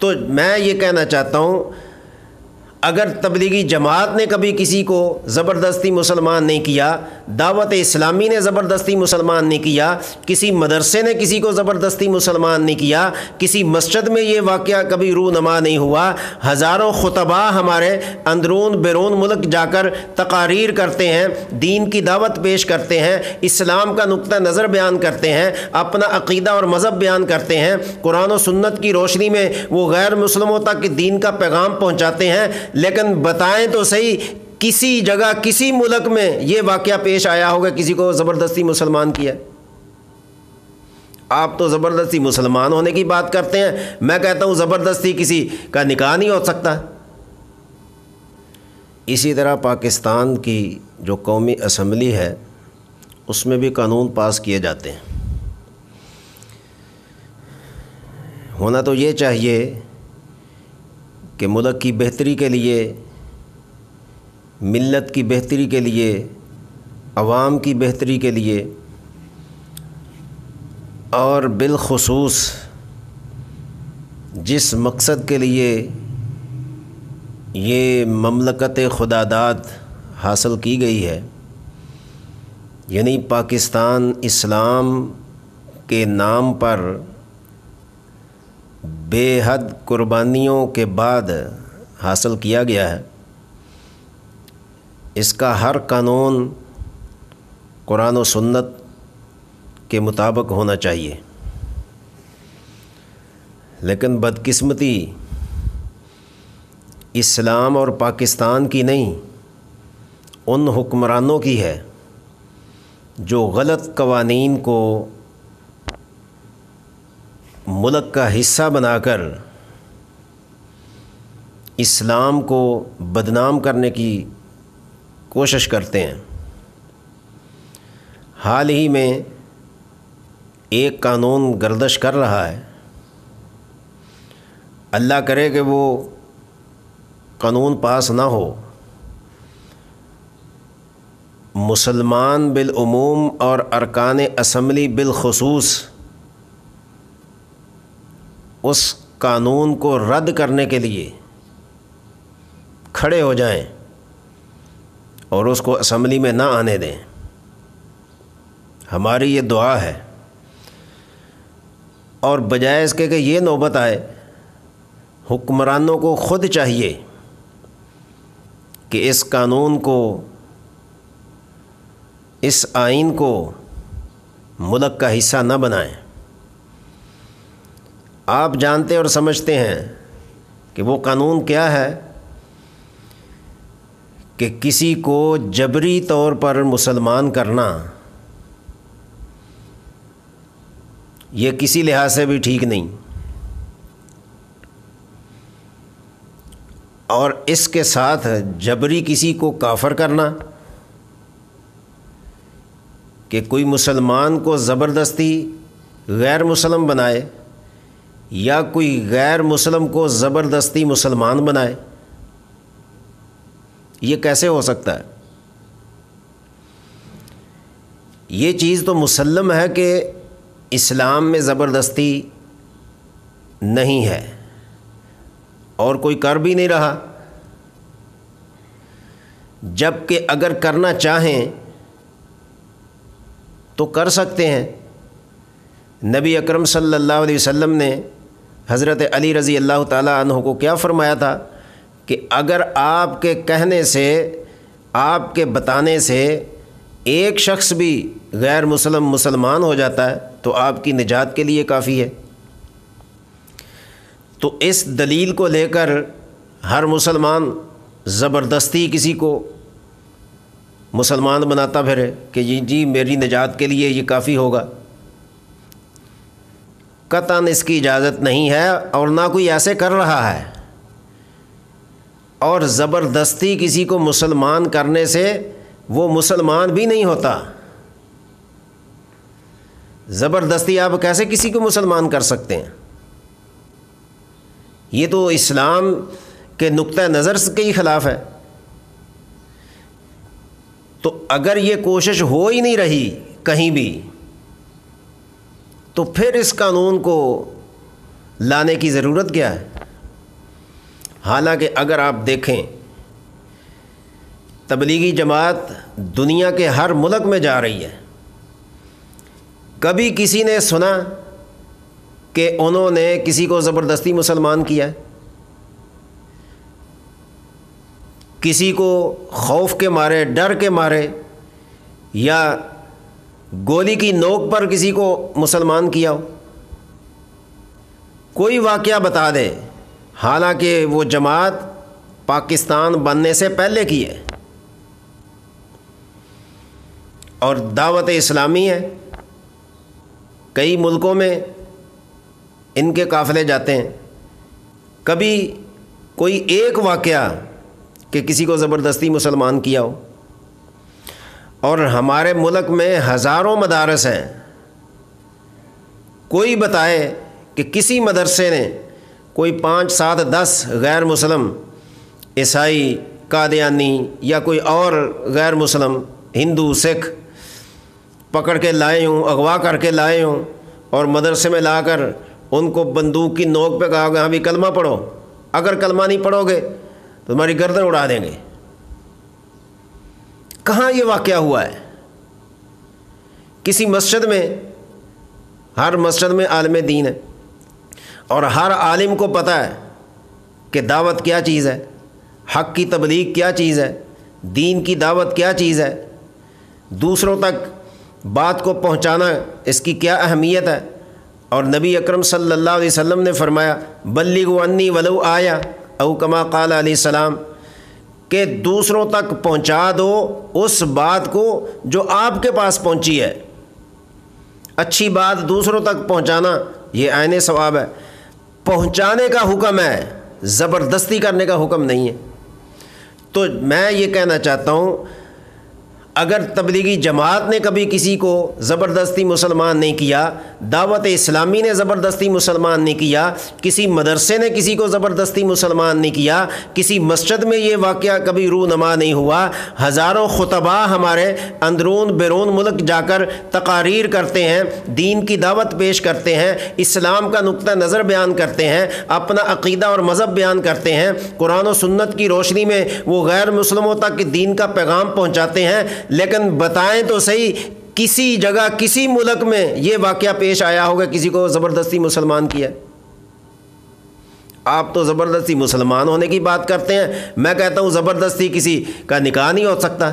تو میں یہ کہنا چاہتا ہوں، اگر تبلیغی جماعت نے کبھی کسی کو زبردستی مسلمان نہیں کیا، دعوت اسلامی نے زبردستی مسلمان نہیں کیا، کسی مدرسے نے کسی کو زبردستی مسلمان نہیں کیا، کسی مسجد میں یہ واقعہ کبھی رونما نہیں ہوا، ہزاروں خطباء ہمارے اندرون بیرون ملک جا کر تقاریر کرتے ہیں، دین کی دعوت پیش کرتے ہیں، اسلام کا نقطہ نظر بیان کرتے ہیں، اپنا عقیدہ اور مذہب بیان کرتے ہیں، قرآن و سنت کی روشنی میں وہ غیر مسلموں تک دین کا پیغام پہنچاتے ہیں، لیکن بتائیں تو صحیح کسی جگہ کسی ملک میں یہ واقعہ پیش آیا ہوگا کسی کو زبردستی مسلمان کیا؟ آپ تو زبردستی مسلمان ہونے کی بات کرتے ہیں، میں کہتا ہوں زبردستی کسی کا نکاح نہیں ہو سکتا۔ اسی طرح پاکستان کی جو قومی اسمبلی ہے اس میں بھی قانون پاس کیے جاتے ہیں۔ ہونا تو یہ چاہیے کہ ملک کی بہتری کے لیے، ملت کی بہتری کے لیے، عوام کی بہتری کے لیے، اور بالخصوص جس مقصد کے لیے یہ مملکت خداداد حاصل کی گئی ہے، یعنی پاکستان اسلام کے نام پر بے حد قربانیوں کے بعد حاصل کیا گیا ہے، اس کا ہر قانون قرآن و سنت کے مطابق ہونا چاہیے۔ لیکن بدقسمتی اسلام اور پاکستان کی نہیں، ان حکمرانوں کی ہے جو غلط قوانین کو ملک کا حصہ بنا کر اسلام کو بدنام کرنے کی کوشش کرتے ہیں۔ حال ہی میں ایک قانون گردش کر رہا ہے، اللہ کرے کہ وہ قانون پاس نہ ہو، مسلمان بالعموم اور ارکان اسمبلی بالخصوص اس قانون کو رد کرنے کے لیے کھڑے ہو جائیں اور اس کو اسمبلی میں نہ آنے دیں۔ ہماری یہ دعا ہے، اور بجائے اس کے کہ یہ نوبت آئے، حکمرانوں کو خود چاہیے کہ اس قانون کو، اس آئین کو ملک کا حصہ نہ بنائیں۔ آپ جانتے اور سمجھتے ہیں کہ وہ قانون کیا ہے کہ کسی کو جبری طور پر مسلمان کرنا یہ کسی لحاظ سے بھی ٹھیک نہیں، اور اس کے ساتھ جبری کسی کو کافر کرنا، کہ کوئی مسلمان کو زبردستی غیر مسلم بنائے یا کوئی غیر مسلم کو زبردستی مسلمان بنائے، یہ کیسے ہو سکتا ہے؟ یہ چیز تو مسلم ہے کہ اسلام میں زبردستی نہیں ہے اور کوئی کر بھی نہیں رہا، جبکہ اگر کرنا چاہیں تو کر سکتے ہیں۔ نبی اکرم صلی اللہ علیہ وسلم نے حضرت علی رضی اللہ تعالیٰ عنہ کو کیا فرمایا تھا کہ اگر آپ کے کہنے سے، آپ کے بتانے سے ایک شخص بھی غیر مسلم مسلمان ہو جاتا ہے تو آپ کی نجات کے لیے کافی ہے۔ تو اس دلیل کو لے کر ہر مسلمان زبردستی کسی کو مسلمان بناتا پھرے کہ جی میری نجات کے لیے یہ کافی ہوگا، قطعاً اس کی اجازت نہیں ہے، اور نہ کوئی ایسے کر رہا ہے۔ اور زبردستی کسی کو مسلمان کرنے سے وہ مسلمان بھی نہیں ہوتا۔ زبردستی آپ کیسے کسی کو مسلمان کر سکتے ہیں؟ یہ تو اسلام کے نقطہ نظر کے ہی خلاف ہے۔ تو اگر یہ کوشش ہو ہی نہیں رہی کہیں بھی، تو پھر اس قانون کو لانے کی ضرورت کیا ہے؟ حالانکہ اگر آپ دیکھیں تبلیغی جماعت دنیا کے ہر ملک میں جا رہی ہے، کبھی کسی نے سنا کہ انہوں نے کسی کو زبردستی مسلمان کیا ہے؟ کسی کو خوف کے مارے، ڈر کے مارے، یا گولی کی نوک پر کسی کو مسلمان کیا ہو؟ کوئی واقعہ بتا دے، حالانکہ وہ جماعت پاکستان بننے سے پہلے کی ہے اور دعوت اسلامی ہے، کئی ملکوں میں ان کے قافلے جاتے ہیں۔ کبھی کوئی ایک واقعہ کہ کسی کو زبردستی مسلمان کیا ہو؟ اور ہمارے ملک میں ہزاروں مدارس ہیں، کوئی بتائے کہ کسی مدرسے نے کوئی 5 7 10 غیر مسلم عیسائی، قادیانی یا کوئی اور غیر مسلم ہندو سکھ پکڑ کے لائے ہوں، اغوا کر کے لائے ہوں، اور مدرسے میں لا کر ان کو بندوق کی نوک پہ کہا کہ ہاں بھی کلمہ پڑھو، اگر کلمہ نہیں پڑھو گے تو تمہاری گردن اڑا دیں گے؟ کہاں یہ واقعہ ہوا ہے؟ کسی مسجد میں، ہر مسجد میں عالم دین ہے، اور ہر عالم کو پتہ ہے کہ دعوت کیا چیز ہے، حق کی تبلیغ کیا چیز ہے، دین کی دعوت کیا چیز ہے، دوسروں تک بات کو پہنچانا اس کی کیا اہمیت ہے۔ اور نبی اکرم صلی اللہ علیہ وسلم نے فرمایا بلغوا انی ولو آیا، او کما قال علیہ السلام، کہ دوسروں تک پہنچا دو اس بات کو جو آپ کے پاس پہنچی ہے۔ اچھی بات دوسروں تک پہنچانا یہ عین ثواب ہے، پہنچانے کا حکم ہے، زبردستی کرنے کا حکم نہیں ہے۔ تو میں یہ کہنا چاہتا ہوں، اگر تبلیغی جماعت نے کبھی کسی کو زبردستی مسلمان نہیں کیا، دعوت اسلامی نے زبردستی مسلمان نہیں کیا، کسی مدرسے نے کسی کو زبردستی مسلمان نہیں کیا، کسی مسجد میں یہ واقعہ کبھی رونما نہیں ہوا، ہزاروں خطبہ ہمارے اندرون بیرون ملک جا کر تقاریر کرتے ہیں، دین کی دعوت پیش کرتے ہیں، اسلام کا نقطہ نظر بیان کرتے ہیں، اپنا عقیدہ اور مذہب بیان کرتے ہیں، قرآن و سنت کی روشنی میں وہ غیر مسلموں تک دین کا پیغام پہنچاتے ہیں، لیکن بتائیں تو صحیح کسی جگہ کسی ملک میں یہ واقعہ پیش آیا ہوگا کسی کو زبردستی مسلمان کیا؟ آپ تو زبردستی مسلمان ہونے کی بات کرتے ہیں، میں کہتا ہوں زبردستی کسی کا نکاح نہیں ہو سکتا۔